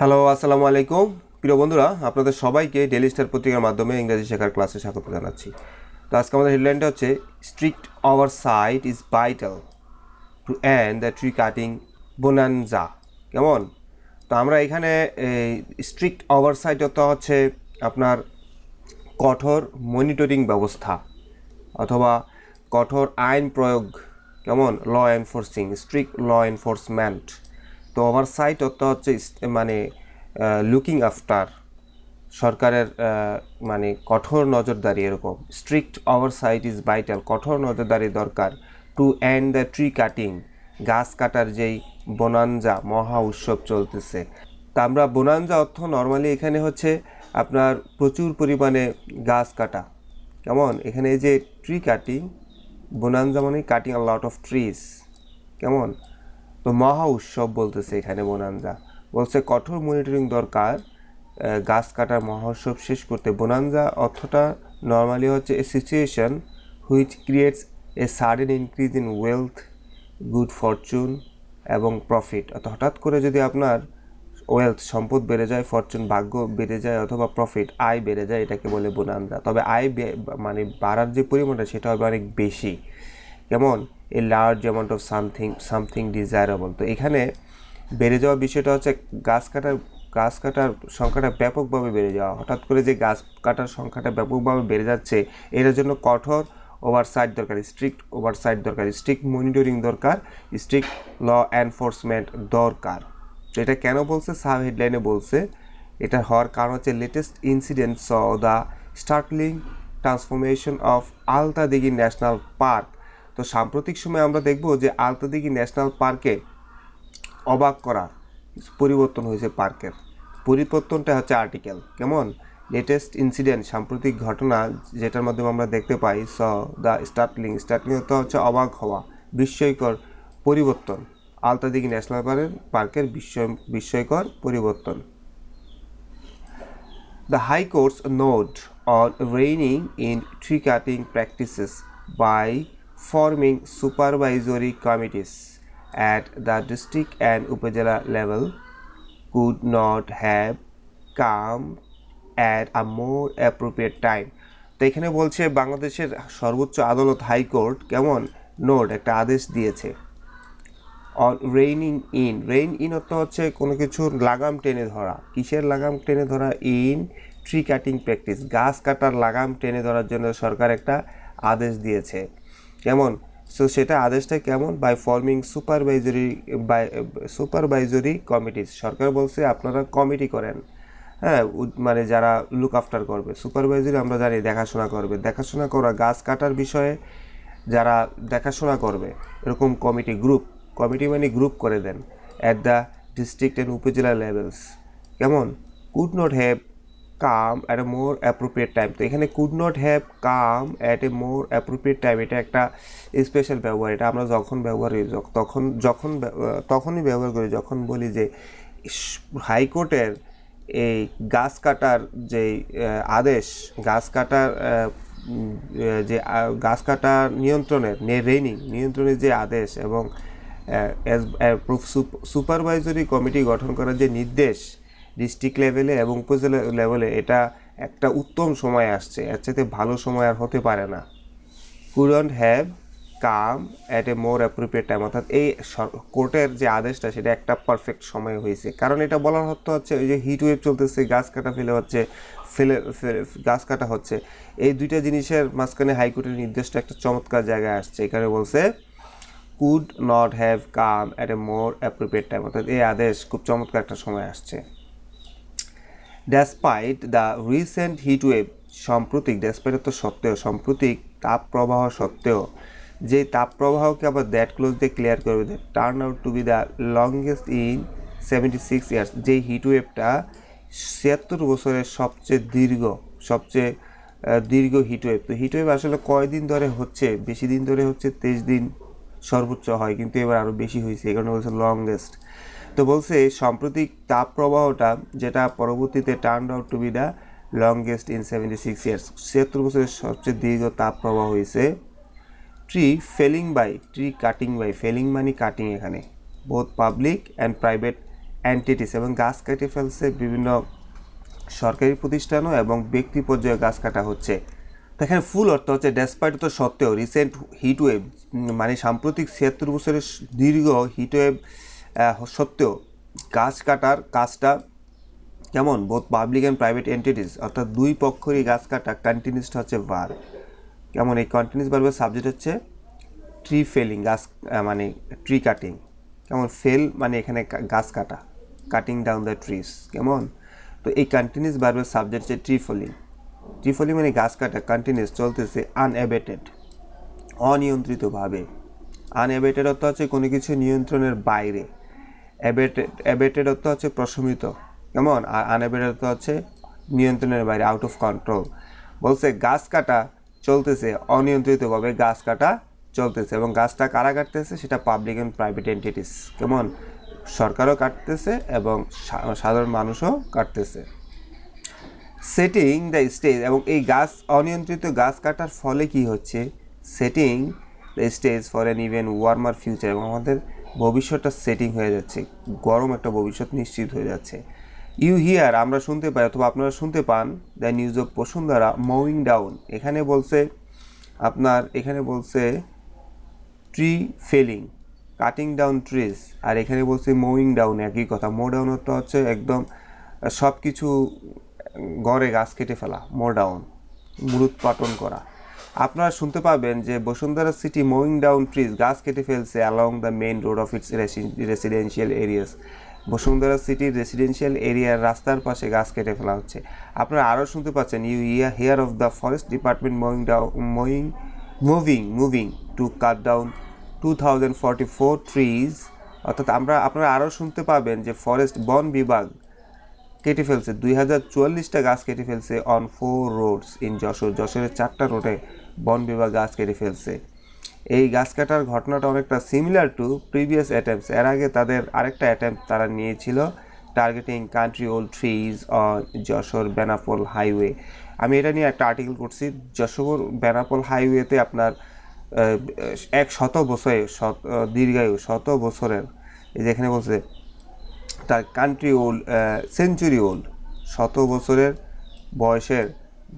Hello, আসসালামু আলাইকুম। প্রিয় বন্ধুরা, আপনাদের সবাইকে ডেইলি স্টার পত্রিকার মাধ্যমে ইংরেজি শেখার ক্লাসে স্বাগত জানাচ্ছি। তো আজকে আমাদের হেডলাইনটা হচ্ছে strict oversight is vital to end the tree cutting bonanza. কেমন? তো আমরা এখানে স্ট্রিক্ট ওভারসাইট অর্থ হচ্ছে আপনার কঠোর মনিটরিং ব্যবস্থা অথবা কঠোর আইন প্রয়োগ। কেমন? Law enforcing, strict law enforcement. তো ওভারসাইট অর্থ হচ্ছে মানে লুকিং আফটার, সরকারের মানে কঠোর নজরদারি এরকম। স্ট্রিক্ট ওভারসাইট ইজ ভাইটাল, কঠোর নজরদারি দরকার to end the tree cutting, গাছ কাটার যেই বোনানজা মহা উৎসব চলতেছে। তা আমরা বোনানজা অর্থ নর্মালি এখানে হচ্ছে আপনার প্রচুর পরিমাণে গাছ কাটা। কেমন? এখানে এই যে ট্রি কাটিং, বোনানজা মানে cutting a lot of trees. কেমন? তো মহা উৎসব বলতেছে এখানে বোনানজা। বলছে কঠোর মনিটরিং দরকার গাছ কাটার মহা উৎসব শেষ করতে। বোনানজা অর্থটা নর্মালি হচ্ছে a situation which creates a sudden increase in wealth, good Fortune এবং প্রফিট। অর্থাৎ হঠাৎ করে যদি আপনার ওয়েলথ সম্পদ বেড়ে যায়, ফরচুন ভাগ্য বেড়ে যায়, অথবা প্রফিট আয় বেড়ে যায়, এটাকে বলে বোনানজা। তবে আয় মানে বাড়ার যে পরিমাণটা সেটা হবে অনেক বেশি। কেমন? A large amount of something desirable. তো এখানে বেড়ে যাওয়া বিষয়টা হচ্ছে গাছ কাটার সংখ্যাটা ব্যাপকভাবে বেড়ে যাওয়া। হঠাৎ করে যে গাছ কাটার সংখ্যাটা ব্যাপকভাবে বেড়ে যাচ্ছে, এটার জন্য কঠোর ওভারসাইট দরকার, স্ট্রিক্ট ওভারসাইট দরকার, স্ট্রিক্ট মনিটরিং দরকার, স্ট্রিক্ট ল এনফোর্সমেন্ট দরকার। তো এটা কেন বলছে? সাব হেডলাইনে বলছে এটা হওয়ার কারণ হচ্ছে latest incident saw the startling transformation of Altadighi national park. তো সাম্প্রতিক সময়ে আমরা দেখব যে আলতাদিঘি ন্যাশনাল পার্কে অবাক করা পরিবর্তন হয়েছে পার্কের। পরিবর্তনটা হচ্ছে আর্টিকেল। কেমন? লেটেস্ট ইনসিডেন্ট, সাম্প্রতিক ঘটনা যেটার মাধ্যমে আমরা দেখতে পাই স দ্য স্টার্টলিং তো হচ্ছে অবাক হওয়া, বিস্ময়কর পরিবর্তন। আলতাদিঘি ন্যাশনাল পার্কের বিস্ময়কর পরিবর্তন। The High Court's note on reining in tree cutting practices by forming supervisory committees at the district and upazila level could not have come at a more appropriate time. তো এখানে বলছে বাংলাদেশের সর্বোচ্চ আদালত হাইকোর্ট কেমন নোট একটা আদেশ দিয়েছে অন রেইন ইন অর্থ হচ্ছে কোনো কিছুর লাগাম টেনে ধরা। কিসের লাগাম টেনে ধরা? ইন ট্রি কাটিং প্র্যাকটিস, গাছ কাটার লাগাম টেনে ধরার জন্য সরকার একটা আদেশ দিয়েছে। কেমন? সো সেটা আদেশটা কেমন? By forming supervisory committees. সরকার বলছে আপনারা কমিটি করেন, হ্যাঁ, মানে যারা লুক আফটার করবে। সুপারভাইজরি আমরা জানি দেখাশোনা করবে, দেখাশোনা করা গাছ কাটার বিষয়ে যারা দেখাশোনা করবে এরকম কমিটি মানে গ্রুপ করে দেন at the district and upazila levels. কেমন? Could not have come at a more appropriate time. তো এখানে could not have come at a more appropriate time, এটা একটা স্পেশাল ব্যবহার। এটা আমরা যখন ব্যবহার করি তখনই ব্যবহার করি যখন বলি যে হাইকোর্টের এই গাছ কাটার যে আদেশ, গাছ কাটা নিয়ন্ত্রণের যে আদেশ এবং সুপারভাইজরি কমিটি গঠন করার যে নির্দেশ ডিস্ট্রিক্ট লেভেলে এবং উপজেলা লেভেলে, এটা একটা উত্তম সময় আসছে। এর চাইতে ভালো সময় আর হতে পারে না। Couldn't have come at a more appropriate time, অর্থাৎ এই কোর্টের যে আদেশটা সেটা একটা পারফেক্ট সময় হয়েছে। কারণ এটা বলার অর্থ হচ্ছে ওই যে হিট ওয়েভ চলতেছে, গাছ কাটা হচ্ছে, এই দুইটা জিনিসের মাঝখানে হাইকোর্টের নির্দেশটা একটা চমৎকার জায়গায় আসছে। এখানে বলছে could not have come at a more appropriate time, অর্থাৎ এই আদেশ খুব চমৎকার একটা সময় আসছে। Despite the recent heat wave, সাম্প্রতিক তাপপ্রবাহ সত্ত্বেও, যে তাপপ্রবাহকে আবার দ্যাট ক্লোজ দিয়ে ক্লিয়ার করবে, that turn out to be the longest in 76 years. যেই হিট ওয়েভটা 76 বছরের সবচেয়ে দীর্ঘ হিট ওয়েভ। তো হিট ওয়েভ আসলে কয়দিন ধরে হচ্ছে? বেশি দিন ধরে হচ্ছে, 23 দিন সর্বোচ্চ হয়, কিন্তু এবার আরও বেশি হয়েছে, এই কারণে বলছে লংগেস্ট। তো বলছে সাম্প্রতিক তাপ প্রবাহটা যেটা পরবর্তীতে turn out to be the longest in 76 years, 76 বছরের সবচেয়ে দীর্ঘ তাপ প্রবাহ হয়েছে। ট্রি কাটিং বাই, ফেলিং মানে কাটিং, এখানে both public and private entities, এবং গাছ কেটে ফেলছে বিভিন্ন সরকারি প্রতিষ্ঠানও এবং ব্যক্তি পর্যায়ে গাছ কাটা হচ্ছে। তো এখানে ফুল অর্থ হচ্ছে ডেসপাইট তো সত্ত্বেও রিসেন্ট হিটওয়েভ, মানে সাম্প্রতিক 76 বছরের দীর্ঘ হিটওয়েভ সত্ত্বেও গাছ কাটার কাজটা কেমন both public and private entities, অর্থাৎ দুই পক্ষেরই গাছ কাটা কন্টিনিউসটা হচ্ছে ভার্ব। কেমন এই কন্টিনিউস ভার্বের সাবজেক্ট হচ্ছে ট্রি ফেলিং, গাছ মানে ট্রি কাটিং। কেমন ফেল মানে এখানে গাছ কাটা, কাটিং ডাউন দ্য ট্রিজ। কেমন তো এই কন্টিনিউস ভার্বের সাবজেক্ট হচ্ছে ট্রি ফেলিং। ট্রি ফেলিং মানে গাছ কাটা কন্টিনিউস চলতেছে, আনএবেটেড অনিয়ন্ত্রিতভাবে। আনএবেটেড অর্থ হচ্ছে কোনো কিছু নিয়ন্ত্রণের বাইরে, অ্যাবেটেড অর্থ হচ্ছে প্রশমিত। কেমন আর আনএবেটেড অর্থ হচ্ছে নিয়ন্ত্রণের বাইরে, আউট অফ কন্ট্রোল। বলছে গাছ কাটা চলতেছে অনিয়ন্ত্রিতভাবে, গাছ কাটা চলতেছে এবং গাছটা কারা কাটতেছে সেটা পাবলিক অ্যান্ড প্রাইভেট এন্টিটিস। কেমন সরকারও কাটতেছে এবং সাধারণ মানুষও কাটতেছে। সেটিং দ্য স্টেজ, এবং এই গাছ অনিয়ন্ত্রিত গাছ কাটার ফলে কি হচ্ছে, setting the stage for an even warmer future, এবং আমাদের ভবিষ্যৎটা সেটিং হয়ে যাচ্ছে, গরম একটা ভবিষ্যৎ নিশ্চিত হয়ে যাচ্ছে। ইউ হিয়ার আমরা শুনতে পাই অথবা আপনারা শুনতে পান the news of Bashundhara mowing down. এখানে বলছে tree felling, cutting down trees, আর এখানে বলছে মোয়িং ডাউন, একই কথা। মো ডাউন অর্থ হচ্ছে একদম সব কিছু গড়ে গাছ কেটে ফেলা, মো ডাউন মূলোৎপাটন করা। আপনারা শুনতে পাবেন যে বসুন্ধরা সিটি মোয়িং ডাউন ট্রিজ, গাছ কেটে ফেলছে along the main road of its residential areas. Bashundhara সিটির রেসিডেন্সিয়াল এরিয়ার রাস্তার পাশে গাছ কেটে ফেলা হচ্ছে। আপনারা আরও শুনতে পাচ্ছেন you hear of the forest department moving to cut down 2044 trees. অর্থাৎ আপনারা আরও শুনতে পাবেন যে ফরেস্ট বন বিভাগ কেটে ফেলছে 2044টা গাছ কেটে ফেলছে অন 4 রোডস ইন যশোরের 4টা রোডে বন বিভাগ গাছ কেটে ফেলছে। এই গাছ কাটার ঘটনাটা অনেকটা সিমিলার টু প্রিভিয়াস অ্যাটেম্পস, এর আগে তাদের আরেকটা অ্যাটেম্প তারা নিয়েছিল targeting country old trees on Jessore Benapole highway. আমি এটা নিয়ে একটা আর্টিকেল করছি। যশোর বেনাপোল হাইওয়েতে আপনার 100 বছরে দীর্ঘায়ু 100 বছরের, এই যেখানে বলছে তার কান্ট্রি ওল্ড সেঞ্চুরি ওল্ড 100 বছরের বয়সের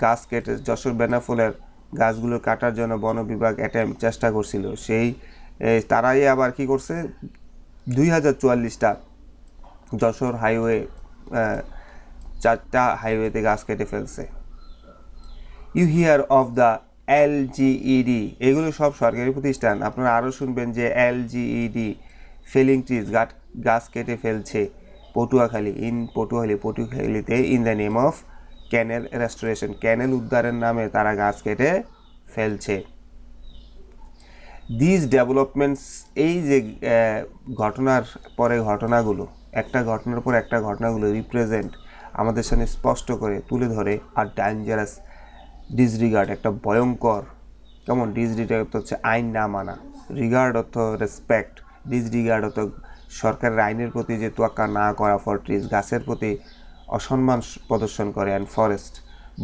গাছ কেটে যশোর বেনাপোলের গাছগুলো কাটার জন্য বন বিভাগ চেষ্টা করছিল। তারাই আবার কি করছে 2044টা যশোর হাইওয়ে 4টা হাইওয়েতে গাছ কেটে ফেলছে। You hear of the LGED, এগুলো সব সরকারি প্রতিষ্ঠান। আপনারা আরও শুনবেন যে LGED ফেলিং ট্রিজ, গাছ কেটে ফেলছে পটুয়াখালীতে in the name of canal restoration, canal উদ্ধারের নামে তারা গাছ কেটে ফেলছে। দিস ডেভেলপমেন্টস, এই যে ঘটনার পরে ঘটনাগুলো, একটা ঘটনার পর একটা ঘটনাগুলো রিপ্রেজেন্ট আমাদের সামনে স্পষ্ট করে তুলে ধরে আর ডেঞ্জারাস ডিসরিগার্ড, একটা ভয়ঙ্কর। কেমন ডিসরিগার্ড হচ্ছে আইন না মানা, রিগার্ড অর্থ রেসপেক্ট, ডিসরিগার্ড অর্থ সরকারের আইনের প্রতি যে তোয়াক্কা না করা, ফর ট্রিজ গাছের প্রতি অসম্মান প্রদর্শন করে, অ্যান্ড ফরেস্ট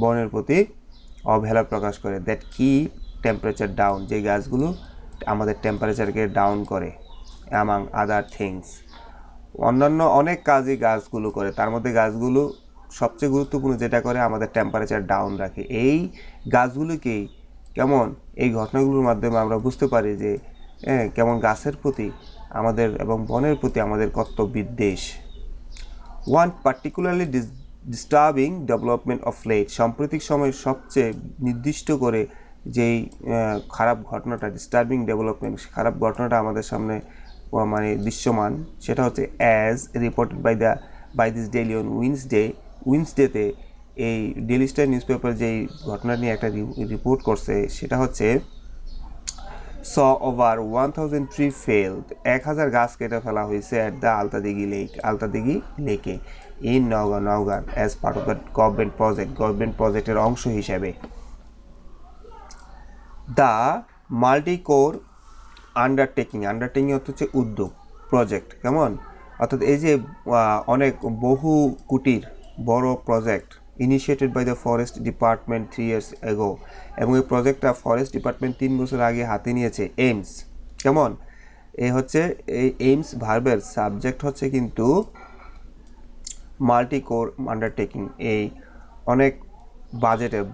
বনের প্রতি অবহেলা প্রকাশ করে, দ্যাট কিপ টেম্পারেচার ডাউন, যে গাছগুলো আমাদের টেম্পারেচারকে ডাউন করে, অ্যামাং আদার থিংস। অন্যান্য অনেক কাজই গাছগুলো করে, তার মধ্যে গাছগুলো সবচেয়ে গুরুত্বপূর্ণ যেটা করে আমাদের টেম্পারেচার ডাউন রাখে। এই গাছগুলোকেই কেমন এই ঘটনাগুলোর মাধ্যমে আমরা বুঝতে পারি যে কেমন গাছের প্রতি আমাদের এবং বনের প্রতি আমাদের কত বিদ্বেষ। One particularly disturbing development of late, সাম্প্রতিক সময়ের সবচেয়ে নির্দিষ্ট করে যেই খারাপ ঘটনাটা, ডিস্টার্বিং ডেভেলপমেন্ট, খারাপ ঘটনাটা আমাদের সামনে মানে দৃশ্যমান, সেটা হচ্ছে as reported by this daily on উইন্সডেতে এই ডেইলি স্টার নিউজ পেপার যেই ঘটনা নিয়ে একটা রিপোর্ট করছে সেটা হচ্ছে স ওভার 1000 ট্রি ফেলড, 1000 গাছ কেটে ফেলা হয়েছে অ্যাট দ্য আলতাদিঘি লেকে in Naogaon as part of the government প্রজেক্টের অংশ হিসাবে। দ্য মাল্টি-কোর আন্ডারটেকিং অর্থ হচ্ছে উদ্যোগ, প্রজেক্ট। কেমন অর্থাৎ এই যে অনেক বহু কুটির বড় project initiated by the forest department 3 years ago, এবং এই প্রজেক্টটা ফরেস্ট ডিপার্টমেন্ট 3 বছর আগে হাতে নিয়েছে। এইমস, কেমন এই হচ্ছে এই এইমস ভার্বের সাবজেক্ট হচ্ছে কিন্তু মাল্টি কোর আন্ডারটেকিং, এই অনেক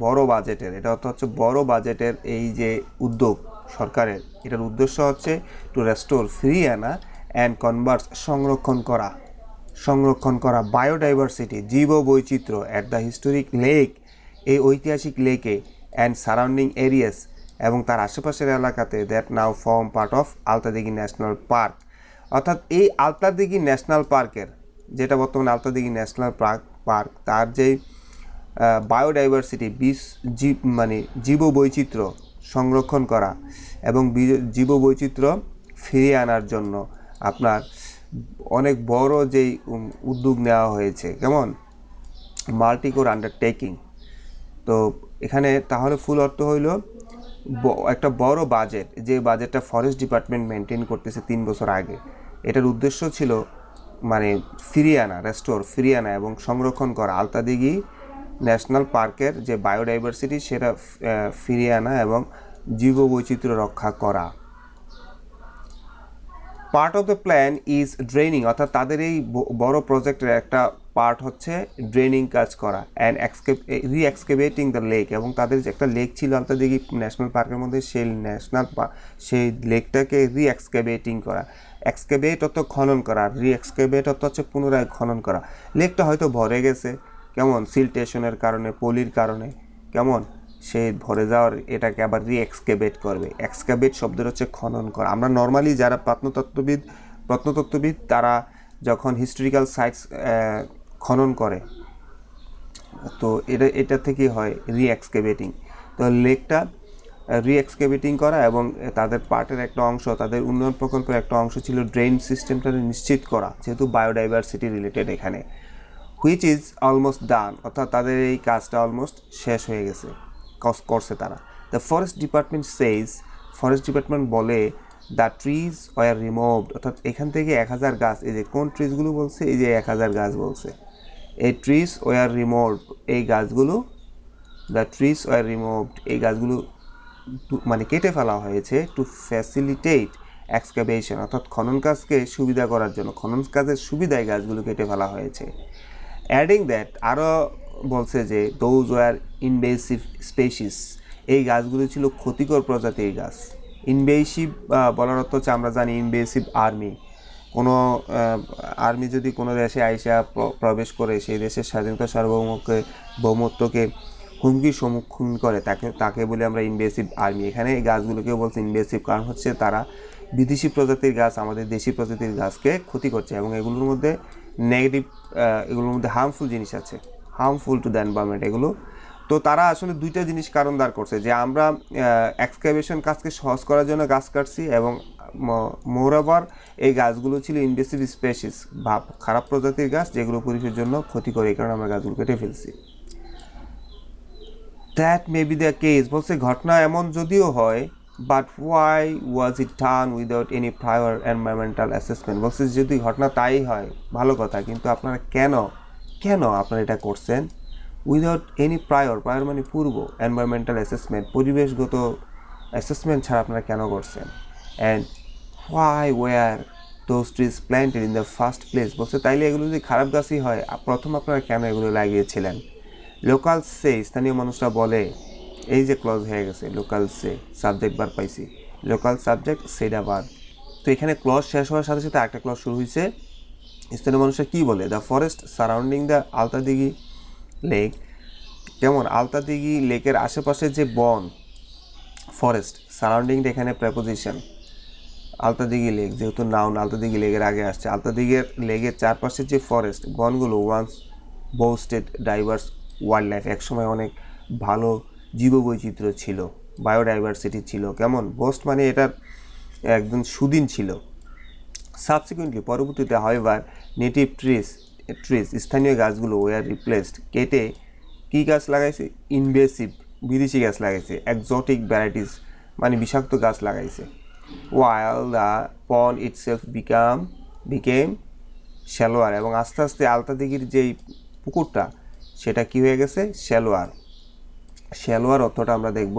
বড় বাজেটের, এটা হচ্ছে বড় বাজেটের এই যে উদ্যোগ সরকারের, এটার উদ্দেশ্য হচ্ছে টু রেস্টোর ফিরিয়ানা অ্যান্ড কনভার্স সংরক্ষণ করা বায়োডাইভার্সিটি, জীব বৈচিত্র্য অ্যাট দ্য হিস্টোরিক লেক, এই ঐতিহাসিক লেকে অ্যান্ড সারাউন্ডিং এরিয়াস এবং তার আশেপাশের এলাকাতে that now form part of Altadighi national park. অর্থাৎ এই আলতাদিঘি ন্যাশনাল পার্কের, যেটা বর্তমানে আলতাদিঘি ন্যাশনাল পার্ক, তার যেই বায়োডাইভার্সিটি জীববৈচিত্র্য সংরক্ষণ করা এবং জীববৈচিত্র্য ফিরিয়ে আনার জন্য আপনার অনেক বড় যেই উদ্যোগ নেওয়া হয়েছে, কেমন মাল্টিকোর আন্ডারটেকিং। তো এখানে তাহলে ফুল অর্থ হইল একটা বড় বাজেট, যে বাজেটটা ফরেস্ট ডিপার্টমেন্ট মেনটেন করতেছে 3 বছর আগে, এটার উদ্দেশ্য ছিল ফিরিয়ে আনা এবং সংরক্ষণ করা আলতাদিঘি ন্যাশনাল পার্কের যে বায়োডাইভার্সিটি সেটা ফিরিয়ে আনা এবং জীববৈচিত্র্য রক্ষা করা। Part of the plan is draining, অর্থাৎ তাদের এই বড় প্রজেক্টের একটা পার্ট হচ্ছে ড্রেনিং কাজ করা অ্যান্ড রিএক্সকেভেটিং দ্য লেক, এবং তাদের যে একটা লেক ছিল আলতাদিঘি ন্যাশনাল পার্কের মধ্যে, সেই লেকটাকে রিএক্সকেভেটিং করা। এক্সকেভেট অর্থ খনন করা, রিএক্সকেভেট অর্থ হচ্ছে পুনরায় খনন করা। লেকটা হয়তো ভরে গেছে, কেমন সিলটেশনের কারণে, পলির কারণে, কেমন সে ভরে যাওয়ার, এটাকে আবার রিএক্সকেভেট করবে। এক্সকেভেট শব্দের হচ্ছে খনন করা। আমরা নর্মালি যারা প্রত্নতত্ত্ববিদ তারা যখন হিস্টোরিক্যাল সাইটস খনন করে, তো এটা থেকেই হয় রিএক্সকেভেটিং। তো লেকটা রিএক্সকেভেটিং করা এবং তাদের পার্টের একটা অংশ, তাদের উন্নয়ন প্রকল্পের একটা অংশ ছিল ড্রেন সিস্টেমটা নিশ্চিত করা, যেহেতু বায়োডাইভার্সিটি রিলেটেড এখানে। হুইচ ইজ অলমোস্ট ডান, অর্থাৎ তাদের এই কাজটা অলমোস্ট শেষ হয়ে গেছে, করছে তারা। দ্য ফরেস্ট ডিপার্টমেন্ট বলে দ্য ট্রিজ ওয়ার রিমুভড, অর্থাৎ এখান থেকে 1000 গাছ, এই যে কোন ট্রিজগুলো বলছে, এই যে 1000 গাছ বলছে, এই ট্রিজ ওয়ার রিমুভড, এই গাছগুলো, দ্য ট্রিজ ওয়ার রিমুভড, এই গাছগুলো মানে কেটে ফেলা হয়েছে টু ফ্যাসিলিটেট এক্সকাভেশন, অর্থাৎ খনন কাজকে সুবিধা করার জন্য, খনন কাজের সুবিধায় গাছগুলো কেটে ফেলা হয়েছে। অ্যাডিং দ্যাট, আরও বলছে যে দোজ ওয়ার ইনভেসিভ স্পেসিস, এই গাছগুলো ছিল ক্ষতিকর প্রজাতির গাছ। ইনভেসিভ বলার অর্থ হচ্ছে, আমরা জানি ইনভেসিভ আর্মি, কোনো আর্মি যদি কোনো দেশে আইসা প্রবেশ করে সেই দেশের স্বাধীনতা সার্বভৌমত্বকে হুমকির সম্মুখীন করে, তাকে বলে আমরা ইনভেসিভ আর্মি। এখানে এই গাছগুলোকেও বলছে ইনভেসিভ, কারণ হচ্ছে তারা বিদেশি প্রজাতির গাছ আমাদের দেশি প্রজাতির গাছকে ক্ষতি করছে, এবং এগুলোর মধ্যে এগুলোর মধ্যে হার্মফুল জিনিস আছে, হার্মফুল টু দ্য এনভায়রনমেন্ট এগুলো। তো তারা আসলে দুইটা জিনিস কারণ দাঁড় করছে, যে আমরা এক্সকাভেশন কাজকে সহজ করার জন্য গাছ কাটছি, এবং মোরওভার এই গাছগুলো ছিল ইনভেসিভ স্পেসিস বা খারাপ প্রজাতির গাছ, যেগুলো পরিবেশের জন্য ক্ষতি করে, এই কারণে আমরা গাছগুলো কেটে ফেলছি। That may be the case, বলছে ঘটনা এমন যদিও হয়, but why was it done without any prior environmental assessment, বলছে যদি ঘটনা তাই হয় ভালো কথা, কিন্তু আপনারা কেন আপনারা এটা করছেন উইদাউট এনি প্রায়র মানে পূর্ব, এনভায়রনমেন্টাল অ্যাসেসমেন্ট পরিবেশগত অ্যাসেসমেন্ট ছাড়া আপনারা কেন করছেন। And why were those trees planted in the first place, বলছে তাইলে এগুলো যদি খারাপ গাছই হয়, প্রথম আপনারা কেন এগুলো লাগিয়েছিলেন। লোকাল সে, স্থানীয় মানুষরা বলে, এই যে ক্লজ হয়ে গেছে লোকাল সে, সাবজেক্ট বার পাইছি, লোকাল সাবজেক্ট সেটা বাদ। তো এখানে ক্লজ শেষ হওয়ার সাথে সাথে একটা ক্লজ শুরু হয়েছে। স্থানীয় মানুষরা কী বলে, the forest surrounding the Altadighi lake, যেমন আলতাদিঘি লেকের আশেপাশে যে বন, ফরেস্ট সারাউন্ডিংটা এখানে প্রেপোজিশন, আলতাদিঘি লেক যেহেতু নাউন, আলতাদিঘি লেকের আগে আসছে, আলতাদিঘির লেকের চারপাশের যে ফরেস্ট বনগুলো, once boasted diverse wildlife, একসময় অনেক ভালো জীববৈচিত্র্য ছিল, বায়োডাইভার্সিটি ছিল, কেমন বোস্ট মানে এটার একদম সুদিন ছিল। সাবসিকুয়েন্টলি পরবর্তীতে হাউএভার নেটিভ ট্রিজ স্থানীয় গাছগুলো ওয়ার রিপ্লেসড, কেটে কী গাছ লাগাইছে, ইনভেসিভ বিদেশি গাছ লাগাইছে, এক্সোটিক ভ্যারাইটিস মানে বিষাক্ত গাছ লাগাইছে। While the pond itself became shallower, এবং আস্তে আস্তে আলতাদিঘির যেই পুকুরটা সেটা কি হয়ে গেছে, শ্যালোয়ার অর্থটা আমরা দেখব।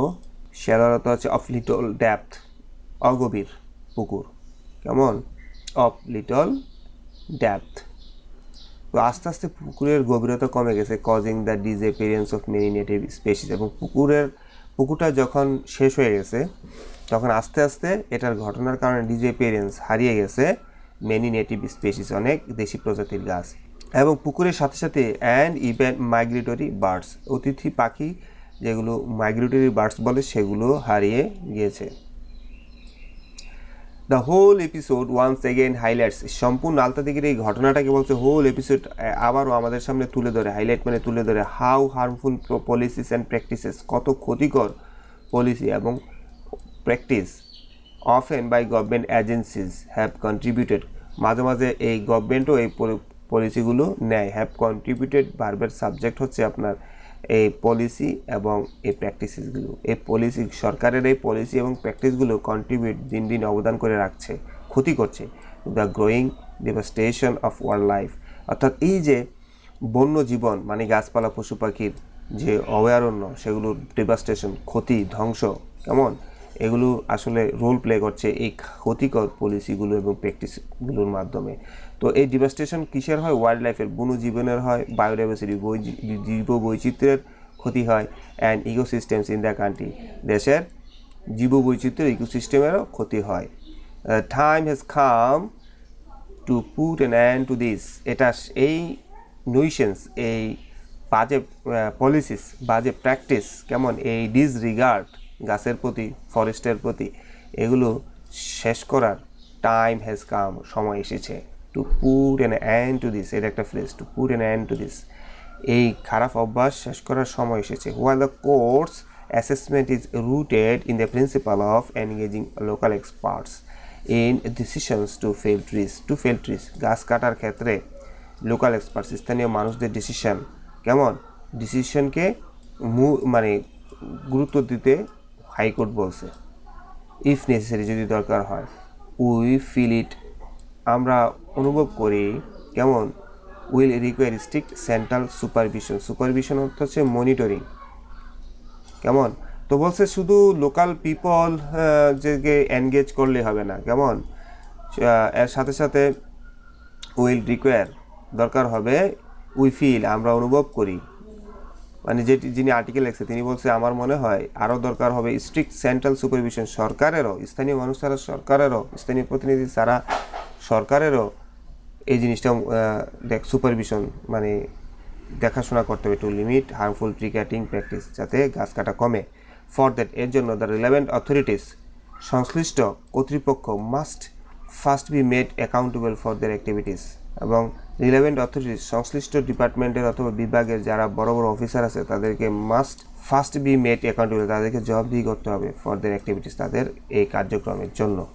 শ্যালোয়ার অর্থ হচ্ছে অফ লিটল ডেপথ, অগভীর পুকুর, কেমন অফ লিটল ডেপথ। তো আস্তে আস্তে পুকুরের গভীরতা কমে গেছে, causing the disappearance of many native species. এবং পুকুরটা যখন শেষ হয়ে গেছে তখন আস্তে আস্তে এটার ঘটনার কারণে ডিসঅ্যাপিয়ারেন্স হারিয়ে গেছে মেনি নেটিভ স্পিসিস, অনেক দেশি প্রজাতির গাছ। এবং পুকুরের সাথে সাথে অ্যান্ড ইভেন মাইগ্রেটরি বার্ডস, অতিথি পাখি যেগুলো মাইগ্রেটরি বার্ডস বলে সেগুলো হারিয়ে গিয়েছে। The whole episode once again highlights, সম্পূর্ণ আলতা দিকের এই ঘটনাটাকে বলছে হোল এপিসোড আবারও আমাদের সামনে তুলে ধরে, হাইলাইট মানে তুলে ধরে, how harmful policies and practices, কত ক্ষতিকর পলিসি এবং practice often by government agencies have contributed, মাঝে মাঝে এই গভর্নমেন্টও এই পলিসিগুলো নেয়। হ্যাভ কন্ট্রিবিউটেড ভার্বের সাবজেক্ট হচ্ছে আপনার এই পলিসি এবং এই প্র্যাকটিসেসগুলো, এই পলিসি সরকারের এই পলিসি এবং প্র্যাকটিসগুলো কন্ট্রিবিউট দিন দিন অবদান করে রাখছে, ক্ষতি করছে the growing devastation of wildlife, অর্থাৎ এই যে বন্য জীবন মানে গাছপালা পশু পাখির যে অভয়ারণ্য সেগুলোর ডেভাস্টেশন, ক্ষতি, ধ্বংস, কেমন এগুলো আসলে রোল প্লে করছে এই ক্ষতিকর পলিসিগুলো এবং প্র্যাকটিসগুলোর মাধ্যমে। তো এই ডিভাস্টেশন কিসের হয়? ওয়াইল্ড লাইফের, বন্য জীবনের হয়, বায়োডাইভার্সিটি জীব বৈচিত্র্যের ক্ষতি হয়, and ecosystems in the country, দেশের জীব বৈচিত্র্য ইকোসিস্টেমেরও ক্ষতি হয়। Time has come to put an end to this, এটা এই নইসেন্স, এই বাজে পলিসিস, বাজে প্র্যাকটিস, কেমন এই ডিসরিগার্ড গাছের প্রতি, ফরেস্টের প্রতি, এগুলো শেষ করার টাইম হ্যাজ কাম, সময় এসেছে। To put an end to this, এটা একটা phrase, to put an end to this, এই খারাপ অভ্যাস শেষ করার সময় এসেছে। While the court's assessment is rooted in the principle of engaging local experts in decisions to fell trees, গাছ কাটার ক্ষেত্রে লোকাল এক্সপার্টস, স্থানীয় মানুষদের ডিসিশন, কেমন ডিসিশনকে মানে গুরুত্ব দিতে হাইকোর্ট বলছে। ইফ নেসেসারি, যদি দরকার হয়, উই ফিল ইট, আমরা অনুভব করি, কেমন will require strict central supervision হচ্ছে মনিটরিং, কেমন। তো বলছে শুধু লোকাল পিপল যে এনগেজ করলে হবে না, কেমন এর সাথে সাথে উইল রিকোয়ার, দরকার হবে, উই ফিল, আমরা অনুভব করি, মানে যিনি আর্টিকেল লিখছে তিনি বলছে আমার মনে হয় আরও দরকার হবে স্ট্রিক্ট সেন্ট্রাল সুপারভিশন, সরকারেরও, স্থানীয় মানুষ ছাড়া সরকারেরও, স্থানীয় প্রতিনিধি ছাড়া সরকারেরও এই জিনিসটা সুপারভিশন মানে দেখাশোনা করতে হবে, to limit harmful tree cutting practice, যাতে গাছ কাটা কমে। ফর দ্যাট, এর জন্য দ্য রিলেভেন্ট অথরিটিস, সংশ্লিষ্ট কর্তৃপক্ষ, must first be made accountable for their activities, এবং রিলেভেন্ট অথরিটিস, সংশ্লিষ্ট ডিপার্টমেন্টের অথবা বিভাগের যারা বড় বড় অফিসার আছে তাদেরকে must first be made accountable, তাদেরকে জবাবদিহি করতে হবে ফর দেয়ার অ্যাক্টিভিটিস, তাদের এই কার্যক্রমের জন্য।